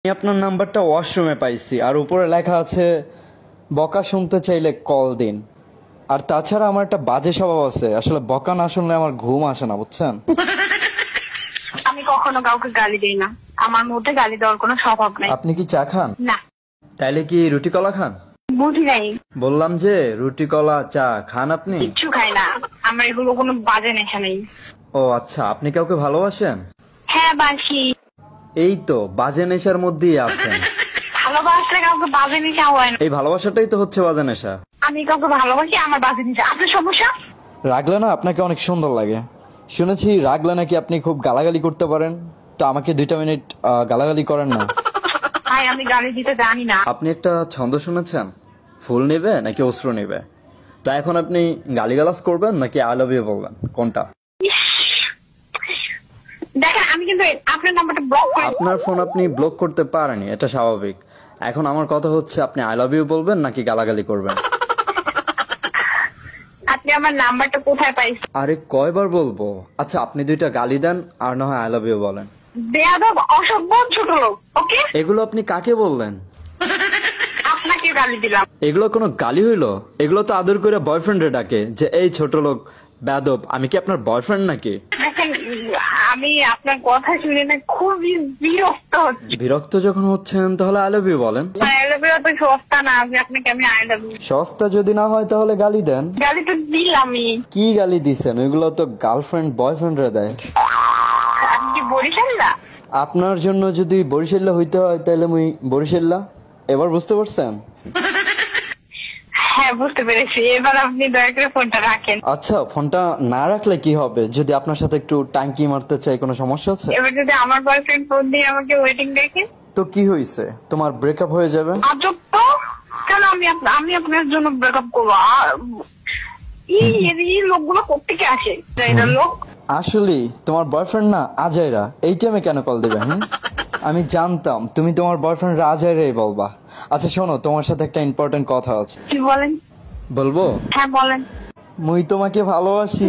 আমি আপনার নাম্বারটা ওয়াশরুমে পাইছি, আর উপরে লেখা আছে বকা শুনতে চাইলে কল দিন। আর তাছাড়া আমার একটা বাজে স্বভাব আছে, আসলে বকা না শুনলে আমার ঘুম আসে না, বুঝছেন? আমি কখনো কাউকে গালি দিই না, আমার মধ্যে গালি দেওয়ার কোনো স্বভাব নাই। আপনি কি চা খান? না। তাইলে কি রুটি কলা খান? বুঝি নাই। বললাম যে রুটি কলা চা খান আপনি? কিচ্ছু খাই না, আমার এগুলো কোনো বাজে নেশা নেই। ও আচ্ছা, আপনি কাউকে ভালোবাসেন? হ্যাঁ বাসি। এই তো বাজে নেশার মধ্যেই আছেন। ভালোবাসলে কাউকে বাজে নেশা হয় না। এই ভালোবাসাটাই তো হচ্ছে বাজে নেশা। আমি কাউকে ভালোবাসি, আমার বাজে নেশা। আপনার সমস্যা? রাগলে না আপনাকে অনেক সুন্দর লাগে। শুনেছি রাগলে নাকি আপনি খুব গালাগালি করতে পারেন, তো আমাকে 2টা মিনিট গালাগালি করেন না। ভাই আমি গালি দিতে জানি না। আপনি একটা ছন্দ শুনেছেন, ফুল নেবে নাকি অশ্রু নেবে? তো এখন আপনি গালিগালাজ করবেন নাকি আই লাভ ইউ বলবেন, কোনটা? দেখেন আমি কিন্তু আপনার নাম্বারটা ব্লক করে। আপনার ফোন আপনি ব্লক করতে পারেনি, এটা স্বাভাবিক। এখন আমার কথা হচ্ছে, আপনি আই লাভ ইউ বলবেন নাকি গালাগালি করবেন? আপনি আমার নাম্বারটা কোথায় পাইছেন? আরে কয়বার বলবো? আচ্ছা আপনি 2টা গালি দেন, আর না হয় আই লাভ ইউ বলেন। বেয়াদব, অসভ্য, ছোট লোক। ওকে, এগুলো আপনি কাকে বললেন? আপনাকে গালি দিলাম। এগুলো কোনো গালি হইলো? এগুলো তো আদর করে বয়ফ্রেন্ডে ডাকে, যে এই ছোট লোক বেয়াদব। আমি কি আপনার বয়ফ্রেন্ড নাকি? দেখেন আমি আপনার কথা শুনে না খুবই বিরক্ত হচ্ছি। বিরক্ত যখন হচ্ছেন তাহলে আই লাভ ইউ বলেন। আই লাভ ইউ তো সস্তা না, আপনাকে আমি আই লাভ ইউ। সস্তা যদি না হয় তাহলে গালি দেন। গালি তো দিলামই। কি গালি দিছেন? ওইগুলো তো গার্লফ্রেন্ড বয়ফ্রেন্ডরা দেয়। আপনি কি বরিশাল্লা? আপনার জন্য যদি বরিশাল্লা হইতে হয় তাহলে মুই বরিশাল্লা। এবার বুঝতে পারছেন? হ্যাঁ বুঝতে পেরেছি। এবার আপনি দয়া করে ফোনটা রাখেন। আচ্ছা ফোনটা না রাখলে কি হবে? যদি আপনার সাথে একটু টাঙ্কি মারতে চাই, কোনো সমস্যা আছে? এবার যদি আমার বয়ফ্রেন্ড ফোন দিয়ে আমাকে ওয়েটিং দেখে, তো কি হয়েছে, তোমার ব্রেকআপ হয়ে যাবে। আজব তো। কেন আমি আপনার জন্য ব্রেকআপ করবো? এই লোকগুলো কোত্থেকে আসে? এরা লোক আসলে তোমার বয়ফ্রেন্ড না আজাইরা, এই টাইমে কেন কল দেবে? হ্যাঁ আমি জানতাম তুমি তোমার বয়ফ্রেন্ড আজাইরাই বলবা। আচ্ছা শোনো, তোমার সাথে একটা ইম্পর্টেন্ট কথা আছে। কি বলেন? বলবো? হ্যাঁ বলেন। মুই তোমাকে ভালোবাসি।